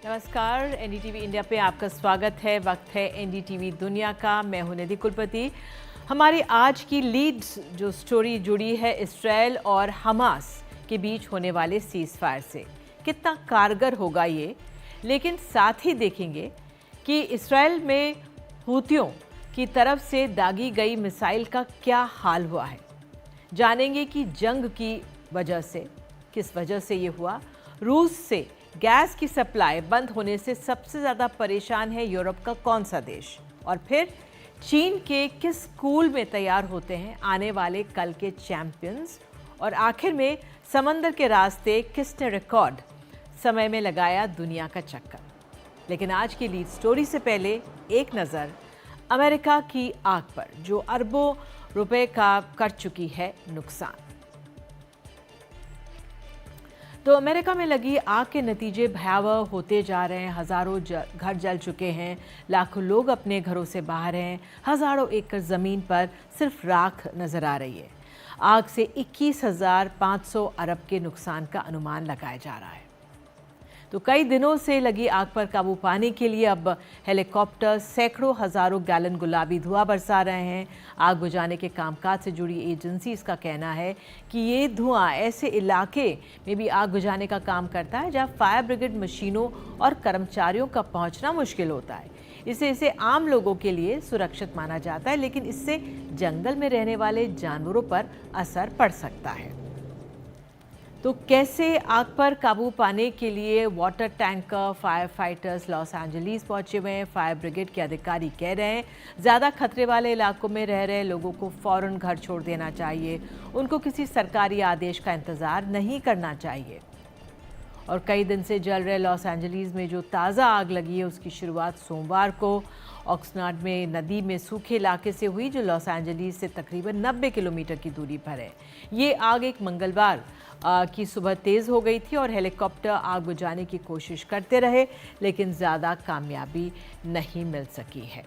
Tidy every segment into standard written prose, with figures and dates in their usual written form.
नमस्कार, NDTV India पे आपका स्वागत है। वक्त है एनडीटीवी दुनिया का। मैं हूं निधि कुलपति। हमारी आज की लीड जो स्टोरी जुड़ी है इस्राएल और हमास के बीच होने वाले सीज फायर से। कितना कारगर होगा ये, लेकिन साथ ही देखेंगे कि इस्राएल में हूतियों की तरफ से दागी गई मिसाइल का क्या हाल हुआ है। जानेंगे कि जंग की वजह से, किस वजह से ये हुआ। रूस से गैस की सप्लाई बंद होने से सबसे ज़्यादा परेशान है यूरोप का कौन सा देश, और फिर चीन के किस स्कूल में तैयार होते हैं आने वाले कल के चैंपियंस, और आखिर में समंदर के रास्ते किसने रिकॉर्ड समय में लगाया दुनिया का चक्कर। लेकिन आज की लीड स्टोरी से पहले एक नज़र अमेरिका की आग पर, जो अरबों रुपए का कर चुकी है नुकसान। तो अमेरिका में लगी आग के नतीजे भयावह होते जा रहे हैं। हजारों घर जल चुके हैं, लाखों लोग अपने घरों से बाहर हैं, हजारों एकड़ ज़मीन पर सिर्फ राख नजर आ रही है। आग से 21,500 अरब के नुकसान का अनुमान लगाया जा रहा है। तो कई दिनों से लगी आग पर काबू पाने के लिए अब हेलीकॉप्टर सैकड़ों हजारों गैलन गुलाबी धुआं बरसा रहे हैं। आग बुझाने के कामकाज से जुड़ी एजेंसी इसका कहना है कि ये धुआं ऐसे इलाके में भी आग बुझाने का काम करता है जहां फायर ब्रिगेड मशीनों और कर्मचारियों का पहुंचना मुश्किल होता है। इसे आम लोगों के लिए सुरक्षित माना जाता है, लेकिन इससे जंगल में रहने वाले जानवरों पर असर पड़ सकता है। तो कैसे आग पर काबू पाने के लिए water tanker, fire fighters Los Angeles पहुंचे हुए हैं। फायर ब्रिगेड के अधिकारी कह रहे हैं ज़्यादा खतरे वाले इलाकों में रह रहे लोगों को फ़ौरन घर छोड़ देना चाहिए। उनको किसी सरकारी आदेश का इंतज़ार नहीं करना चाहिए। और कई दिन से जल रहे लॉस एंजलिस में जो ताज़ा आग लगी है, उसकी शुरुआत सोमवार को ऑक्सनर्ड में नदी में सूखे इलाके से हुई, जो लॉस एंजलिस से तकरीबन 90 किलोमीटर की दूरी पर है। ये आग एक मंगलवार की सुबह तेज़ हो गई थी और हेलीकॉप्टर आग बुझाने की कोशिश करते रहे, लेकिन ज़्यादा कामयाबी नहीं मिल सकी है।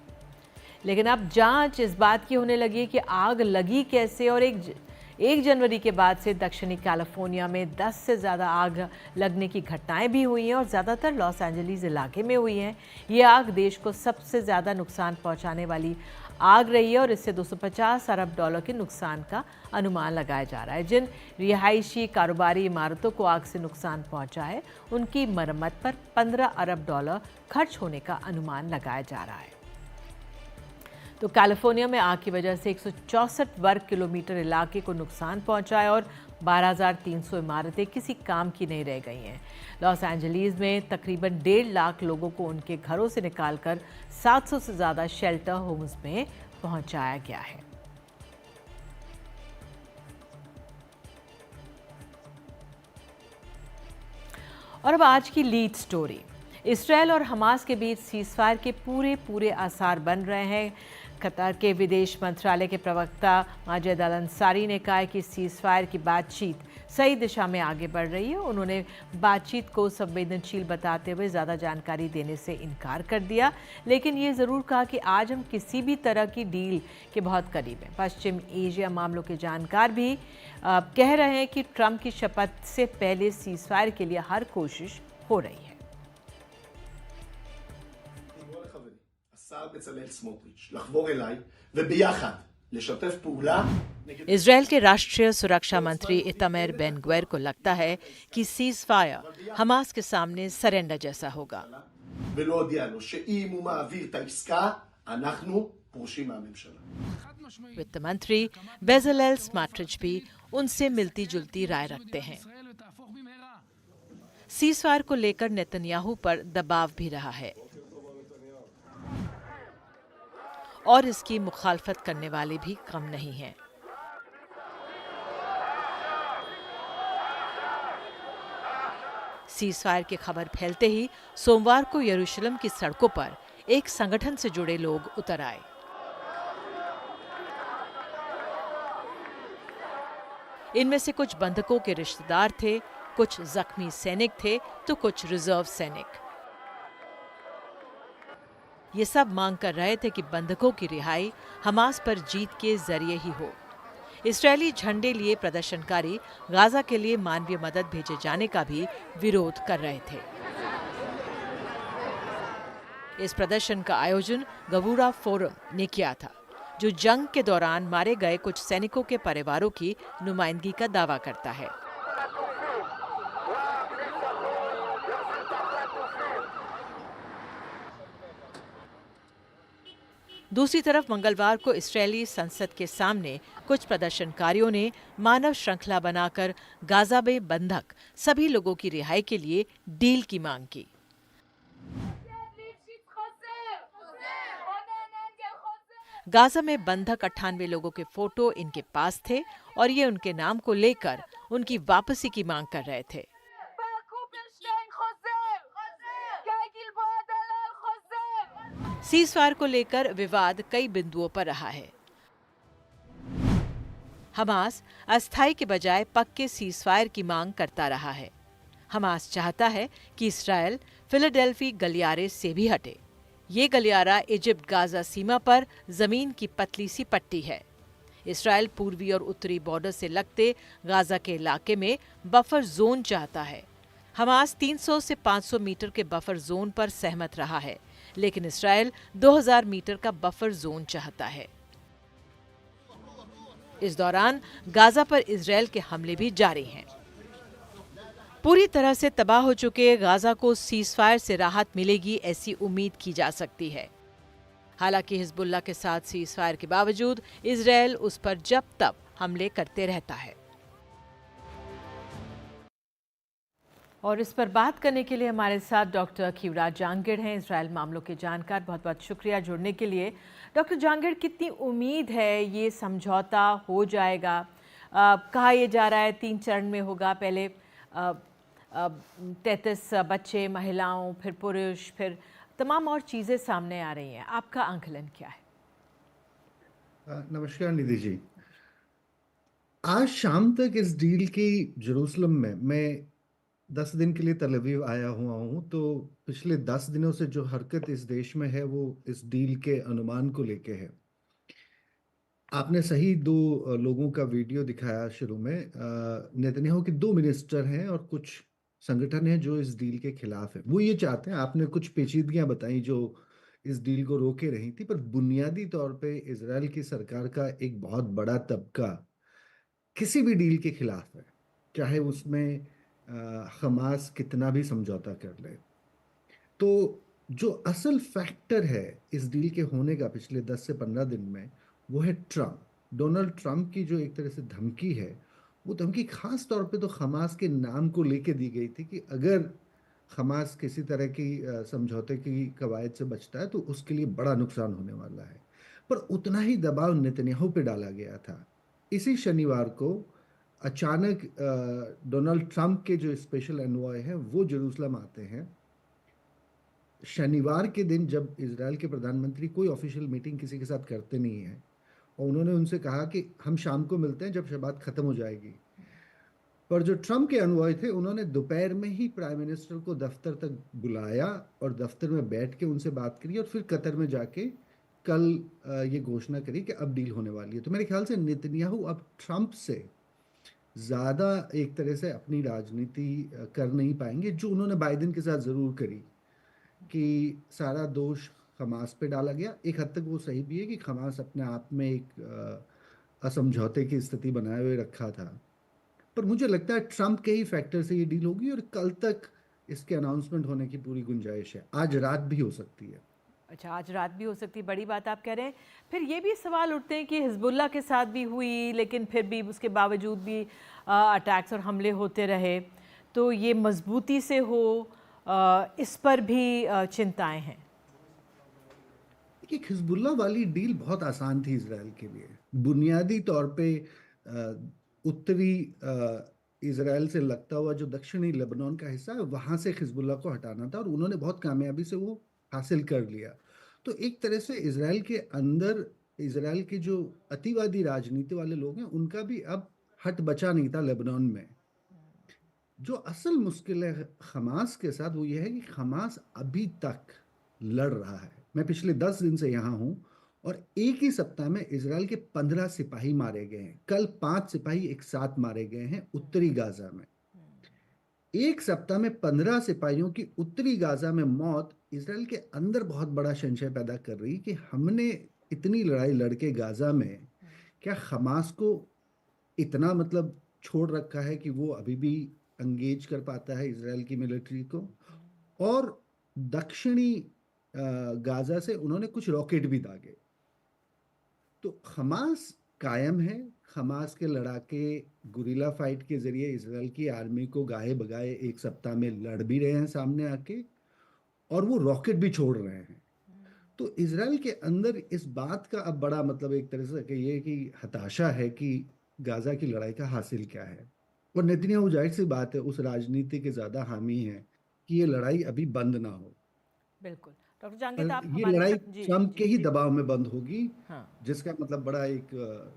लेकिन अब जांच इस बात की होने लगी कि आग लगी कैसे, और 1 जनवरी के बाद से दक्षिणी कैलिफोर्निया में 10 से ज़्यादा आग लगने की घटनाएं भी हुई हैं और ज़्यादातर लॉस एंजलिस इलाके में हुई हैं। ये आग देश को सबसे ज़्यादा नुकसान पहुंचाने वाली आग रही है और इससे $250 अरब के नुकसान का अनुमान लगाया जा रहा है। जिन रिहायशी कारोबारी इमारतों को आग से नुकसान पहुंचा है, उनकी मरम्मत पर $15 अरब खर्च होने का अनुमान लगाया जा रहा है। तो कैलिफोर्निया में आग की वजह से 164 वर्ग किलोमीटर इलाके को नुकसान पहुंचा है और 12,300 इमारतें किसी काम की नहीं रह गई हैं। लॉस एंजलिस में तकरीबन 1.5 लाख लोगों को उनके घरों से निकालकर 700 से ज़्यादा शेल्टर होम्स में पहुंचाया गया है। और अब आज की लीड स्टोरी। इस्राएल और हमास के बीच सीज़फायर के पूरे आसार बन रहे हैं। कतर के विदेश मंत्रालय के प्रवक्ता माजिद अल अंसारी ने कहा है कि सीज़फायर की बातचीत सही दिशा में आगे बढ़ रही है। उन्होंने बातचीत को संवेदनशील बताते हुए ज़्यादा जानकारी देने से इनकार कर दिया, लेकिन ये ज़रूर कहा कि आज हम किसी भी तरह की डील के बहुत करीब हैं। पश्चिम एशिया मामलों के जानकार भी कह रहे हैं कि ट्रंप की शपथ से पहले सीज़फायर के लिए हर कोशिश हो रही है। इजरायल के राष्ट्रीय सुरक्षा मंत्री इतामर बेन ग्वेर को लगता है कि सीज फायर हमास के सामने सरेंडर जैसा होगा। वित्त मंत्री बेज़लेल स्मोट्रिच भी उनसे मिलती जुलती राय रखते हैं। सीज फायर को लेकर नेतन्याहू पर दबाव भी रहा है और इसकी मुखालफत करने वाले भी कम नहीं हैं। सीज़फायर की खबर फैलते ही सोमवार को यरूशलेम की सड़कों पर एक संगठन से जुड़े लोग उतर आए। इनमें से कुछ बंधकों के रिश्तेदार थे, कुछ जख्मी सैनिक थे तो कुछ रिजर्व सैनिक। ये सब मांग कर रहे थे कि बंधकों की रिहाई हमास पर जीत के जरिए ही हो। इस्राएली झंडे लिए प्रदर्शनकारी गाजा के लिए मानवीय मदद भेजे जाने का भी विरोध कर रहे थे। इस प्रदर्शन का आयोजन गबूरा फोरम ने किया था, जो जंग के दौरान मारे गए कुछ सैनिकों के परिवारों की नुमाइंदगी का दावा करता है। दूसरी तरफ मंगलवार को इस्राएली संसद के सामने कुछ प्रदर्शनकारियों ने मानव श्रृंखला बनाकर गाजा में बंधक सभी लोगों की रिहाई के लिए डील की मांग की। गाजा में बंधक 98 लोगों के फोटो इनके पास थे और ये उनके नाम को लेकर उनकी वापसी की मांग कर रहे थे। सीज़फायर को लेकर विवाद कई बिंदुओं पर रहा है। हमास अस्थायी के बजाय पक्के सीज़फायर की मांग करता रहा है। हमास चाहता है कि इस्राएल फिलाडेल्फी गलियारे से भी हटे। ये गलियारा इजिप्ट गाजा सीमा पर जमीन की पतली सी पट्टी है। इस्राएल पूर्वी और उत्तरी बॉर्डर से लगते गाजा के इलाके में बफर जोन चाहता है। हमास 300 से 500 मीटर के बफर जोन पर सहमत रहा है, लेकिन इस्राएल 2000 मीटर का बफर जोन चाहता है। इस दौरान गाजा पर इजरायल के हमले भी जारी हैं। पूरी तरह से तबाह हो चुके गाजा को सीज़फायर से राहत मिलेगी, ऐसी उम्मीद की जा सकती है। हालांकि हिजबुल्लाह के साथ सीज़फायर के बावजूद इजरायल उस पर जब तब हमले करते रहता है। और इस पर बात करने के लिए हमारे साथ डॉक्टर खीवराज जांगिड़ हैं, इजरायल मामलों के जानकार। बहुत बहुत शुक्रिया जुड़ने के लिए। डॉक्टर जांगिड़, कितनी उम्मीद है ये समझौता हो जाएगा? कहा यह जा रहा है 3 चरण में होगा। पहले 33 बच्चे, महिलाओं, फिर पुरुष, फिर तमाम और चीज़ें सामने आ रही हैं। आपका आंकलन क्या है? नमस्कार निधि जी। आज शाम तक इस डील की जेरूसलम में मैं 10 दिन के लिए तल अवीव आया हुआ हूं, तो पिछले 10 दिनों से जो हरकत इस देश में है वो इस डील के अनुमान को लेके है। आपने सही 2 लोगों का वीडियो दिखाया शुरू में। नेतन्याहू के 2 मिनिस्टर हैं और कुछ संगठन हैं जो इस डील के खिलाफ है। वो ये चाहते हैं, आपने कुछ पेचीदगियां बताई जो इस डील को रोके रही थी, पर बुनियादी तौर पे इजराइल की सरकार का एक बहुत बड़ा तबका किसी भी डील के खिलाफ है, चाहे उसमें हमास कितना भी समझौता कर ले। तो जो असल फैक्टर है इस डील के होने का पिछले 10 से 15 दिन में, वो है ट्रम्प। डोनाल्ड ट्रम्प की जो एक तरह से धमकी है, वो धमकी खास तौर पे तो हमास के नाम को लेके दी गई थी कि अगर हमास किसी तरह की समझौते की कवायद से बचता है तो उसके लिए बड़ा नुकसान होने वाला है। पर उतना ही दबाव नेतन्याहू पे डाला गया था। इसी शनिवार को अचानक डोनाल्ड ट्रम्प के जो स्पेशल एनवॉय हैं वो जेरूसलम आते हैं। शनिवार के दिन जब इजराइल के प्रधानमंत्री कोई ऑफिशियल मीटिंग किसी के साथ करते नहीं है, और उन्होंने उनसे कहा कि हम शाम को मिलते हैं जब बात खत्म हो जाएगी। पर जो ट्रम्प के अनुयायी थे उन्होंने दोपहर में ही प्राइम मिनिस्टर को दफ्तर तक बुलाया और दफ्तर में बैठ के उनसे बात करी और फिर कतर में जाके कल ये घोषणा करी कि अब डील होने वाली है। तो मेरे ख्याल से नेतन्याहू अब ट्रम्प से ज़्यादा एक तरह से अपनी राजनीति कर नहीं पाएंगे, जो उन्होंने बाइडेन के साथ ज़रूर करी कि सारा दोष हमास पे डाला गया। एक हद तक वो सही भी है कि हमास अपने आप में एक असमझौते की स्थिति बनाए हुए रखा था, पर मुझे लगता है ट्रम्प के ही फैक्टर से ये डील होगी और कल तक इसके अनाउंसमेंट होने की पूरी गुंजाइश है। आज रात भी हो सकती है। अच्छा, आज रात भी हो सकती है, बड़ी बात आप कह रहे हैं। फिर ये भी सवाल उठते हैं कि हिजबुल्लाह के साथ भी हुई, लेकिन फिर भी उसके बावजूद भी अटैक्स और हमले होते रहे, तो ये मजबूती से हो, इस पर भी चिंताएं हैं। देखिए, हिजबुल्लाह वाली डील बहुत आसान थी इसराइल के लिए। बुनियादी तौर पे उत्तरी इसराइल से लगता हुआ जो दक्षिणी लेबनान का हिस्सा है वहाँ से हिजबुल्लाह को हटाना था और उन्होंने बहुत कामयाबी से वो हासिल कर लिया। तो एक तरह से इसराइल के अंदर इसराइल के जो अतिवादी राजनीति वाले लोग हैं उनका भी अब हट बचा नहीं था लेबनान में। जो असल मुश्किल है हमास के साथ वो ये है कि हमास अभी तक लड़ रहा है। मैं पिछले 10 दिन से यहाँ हूँ और एक ही सप्ताह में इसराइल के 15 सिपाही मारे गए हैं। कल 5 सिपाही एक साथ मारे गए हैं उत्तरी गाजा में। एक सप्ताह में 15 सिपाहियों की उत्तरी गाजा में मौत इसराइल के अंदर बहुत बड़ा संशय पैदा कर रही कि हमने इतनी लड़ाई लड़के गाजा में क्या हमास को इतना मतलब छोड़ रखा है कि वो अभी भी एंगेज कर पाता है इसराइल की मिलिट्री को। और दक्षिणी गाजा से उन्होंने कुछ रॉकेट भी दागे। तो हमास कायम है। हमास के लड़ाके गुरिल्ला फाइट के जरिए इसराइल की आर्मी को गाहे बगाए एक सप्ताह में लड़ भी रहे हैं सामने आके, और वो रॉकेट भी छोड़ रहे हैं। तो इसराइल के अंदर इस बात का अब बड़ा मतलब एक तरह से कहिए कि हताशा है कि गाजा की लड़ाई का हासिल क्या है। और नेतन्याहू जाहिर सी बात है उस राजनीति के ज्यादा हामी हैं कि ये लड़ाई अभी बंद ना हो। बिल्कुल। डॉक्टर जहांगीर और आप ये हमारे लड़ाई साथ जी जी ट्रंप के जी ही जी दबाव में बंद होगी, हाँ जिसका मतलब बड़ा एक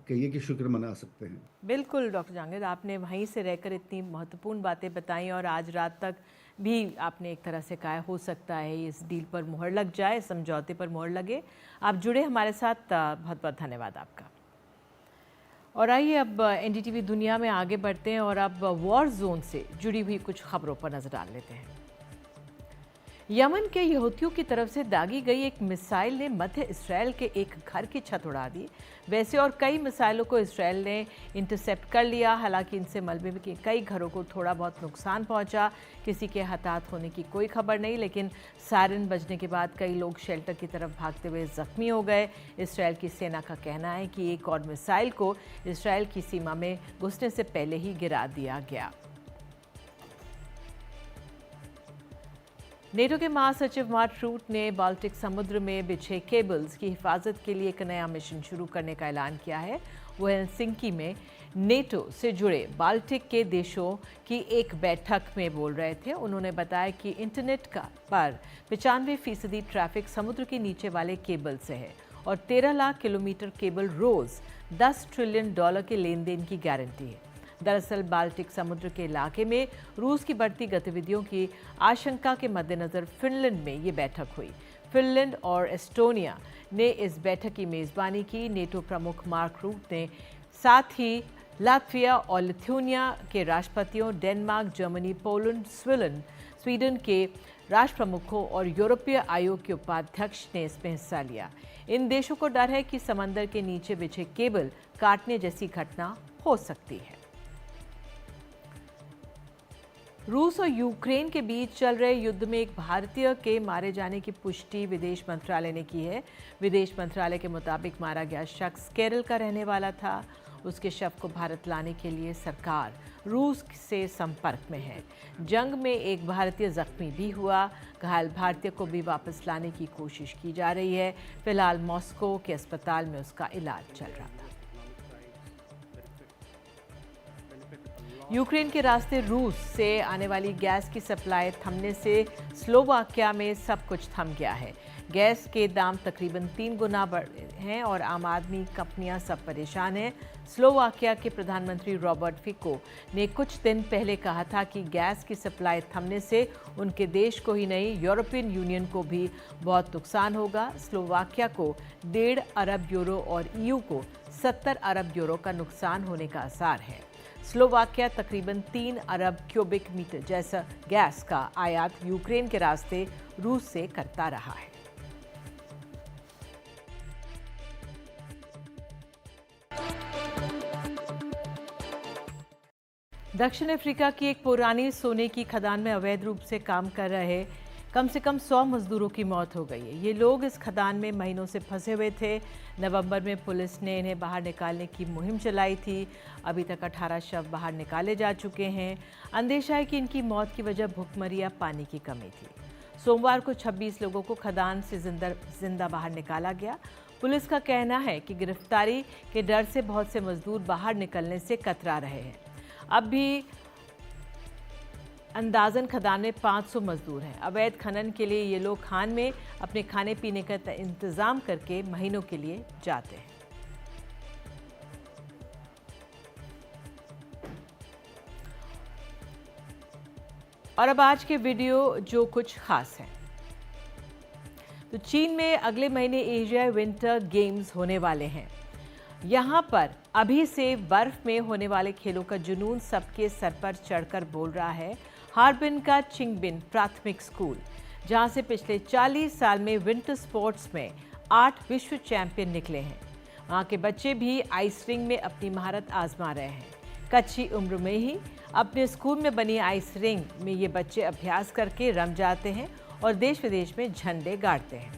कहिए कि शुक्र मना सकते हैं। बिल्कुल डॉक्टर जहांगीर, आपने वहीं से रहकर इतनी महत्वपूर्ण बातें बताई और आज रात तक भी आपने एक तरह से कहा हो सकता है इस डील पर मुहर लग जाए, समझौते पर मुहर लगे। आप जुड़े हमारे साथ, बहुत बहुत धन्यवाद आपका। और आइए अब एनडीटीवी दुनिया में आगे बढ़ते हैं और अब वॉर जोन से जुड़ी हुई कुछ खबरों पर नजर डाल लेते हैं। यमन के यहूतियों की तरफ से दागी गई एक मिसाइल ने मध्य इसराइल के एक घर की छत उड़ा दी। वैसे और कई मिसाइलों को इसराइल ने इंटरसेप्ट कर लिया। हालांकि इनसे मलबे में कई घरों को थोड़ा बहुत नुकसान पहुंचा। किसी के हताहत होने की कोई खबर नहीं, लेकिन सायरन बजने के बाद कई लोग शेल्टर की तरफ भागते हुए जख्मी हो गए। इसराइल की सेना का कहना है कि एक और मिसाइल को इसराइल की सीमा में घुसने से पहले ही गिरा दिया गया। नेटो के महासचिव मार्क रूट ने बाल्टिक समुद्र में बिछे केबल्स की हिफाजत के लिए एक नया मिशन शुरू करने का ऐलान किया है। वो हेलसिंकी में नेटो से जुड़े बाल्टिक के देशों की एक बैठक में बोल रहे थे। उन्होंने बताया कि इंटरनेट का पर 95% ट्रैफिक समुद्र के नीचे वाले केबल से है और 13 लाख किलोमीटर केबल रोज $10 ट्रिलियन के लेन देन की गारंटी है। दरअसल बाल्टिक समुद्र के इलाके में रूस की बढ़ती गतिविधियों की आशंका के मद्देनजर फिनलैंड में ये बैठक हुई। फिनलैंड और एस्टोनिया ने इस बैठक की मेज़बानी की। नेटो प्रमुख मार्क रूट ने साथ ही लातविया और लिथुआनिया के राष्ट्रपतियों, डेनमार्क, जर्मनी, पोलैंड, स्वीडन के राष्ट्र प्रमुखों और यूरोपीय आयोग के उपाध्यक्ष ने इसमें हिस्सा लिया। इन देशों को डर है कि समंदर के नीचे बिछे केबल काटने जैसी घटना हो सकती है। रूस और यूक्रेन के बीच चल रहे युद्ध में एक भारतीय के मारे जाने की पुष्टि विदेश मंत्रालय ने की है। विदेश मंत्रालय के मुताबिक मारा गया शख्स केरल का रहने वाला था। उसके शव को भारत लाने के लिए सरकार रूस से संपर्क में है। जंग में एक भारतीय जख्मी भी हुआ। घायल भारतीय को भी वापस लाने की कोशिश की जा रही है। फिलहाल मॉस्को के अस्पताल में उसका इलाज चल रहा था। यूक्रेन के रास्ते रूस से आने वाली गैस की सप्लाई थमने से स्लोवाकिया में सब कुछ थम गया है। गैस के दाम तकरीबन 3 गुना बढ़े हैं और आम आदमी कंपनियां सब परेशान हैं। स्लोवाकिया के प्रधानमंत्री रॉबर्ट फिको ने कुछ दिन पहले कहा था कि गैस की सप्लाई थमने से उनके देश को ही नहीं, यूरोपियन यूनियन को भी बहुत नुकसान होगा। स्लोवाकिया को 1.5 अरब यूरो और ईयू को 70 अरब यूरो का नुकसान होने का आसार है। स्लोवाकिया तकरीबन 3 अरब क्यूबिक मीटर जैसा गैस का आयात यूक्रेन के रास्ते रूस से करता रहा है। दक्षिण अफ्रीका की एक पुरानी सोने की खदान में अवैध रूप से काम कर रहे कम से कम 100 मजदूरों की मौत हो गई है। ये लोग इस खदान में महीनों से फंसे हुए थे। नवंबर में पुलिस ने इन्हें बाहर निकालने की मुहिम चलाई थी। अभी तक 18 शव बाहर निकाले जा चुके हैं। अंदेशा है कि इनकी मौत की वजह भूखमरी या पानी की कमी थी। सोमवार को 26 लोगों को खदान से जिंदा बाहर निकाला गया। पुलिस का कहना है कि गिरफ्तारी के डर से बहुत से मजदूर बाहर निकलने से कतरा रहे हैं। अब भी अंदाजन खदान में 500 मजदूर हैं। अवैध खनन के लिए ये लोग खान में अपने खाने पीने का इंतजाम करके महीनों के लिए जाते हैं। और अब आज के वीडियो जो कुछ खास है, तो चीन में अगले महीने एशियाई विंटर गेम्स होने वाले हैं। यहाँ पर अभी से बर्फ में होने वाले खेलों का जुनून सबके सर पर चढ़कर बोल रहा है। हार्बिन का चिंगबिन प्राथमिक स्कूल, जहां से पिछले 40 साल में विंटर स्पोर्ट्स में 8 विश्व चैंपियन निकले हैं। वहां के बच्चे भी आइस रिंग में अपनी महारत आजमा रहे हैं। कच्ची उम्र में ही अपने स्कूल में बनी आइस रिंग में ये बच्चे अभ्यास करके रम जाते हैं और देश विदेश में झंडे गाड़ते हैं।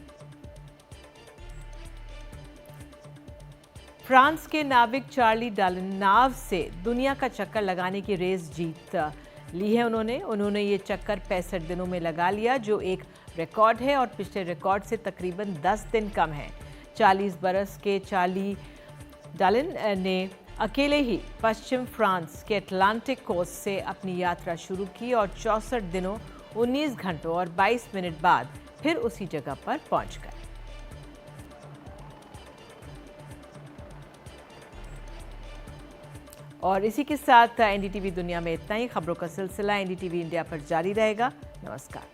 फ्रांस के नाविक चार्ली डाल्टन नाव से दुनिया का चक्कर लगाने की रेस जीत ली है। उन्होंने ये चक्कर 65 दिनों में लगा लिया, जो एक रिकॉर्ड है और पिछले रिकॉर्ड से तकरीबन 10 दिन कम है। 40 बरस के चार्ली डाल्टन ने अकेले ही पश्चिम फ्रांस के अटलांटिक कोस्ट से अपनी यात्रा शुरू की और 64 दिनों 19 घंटों और 22 मिनट बाद फिर उसी जगह पर पहुंच गए। और इसी के साथ एनडीटीवी दुनिया में इतना ही। खबरों का सिलसिला एनडीटीवी इंडिया पर जारी रहेगा। नमस्कार।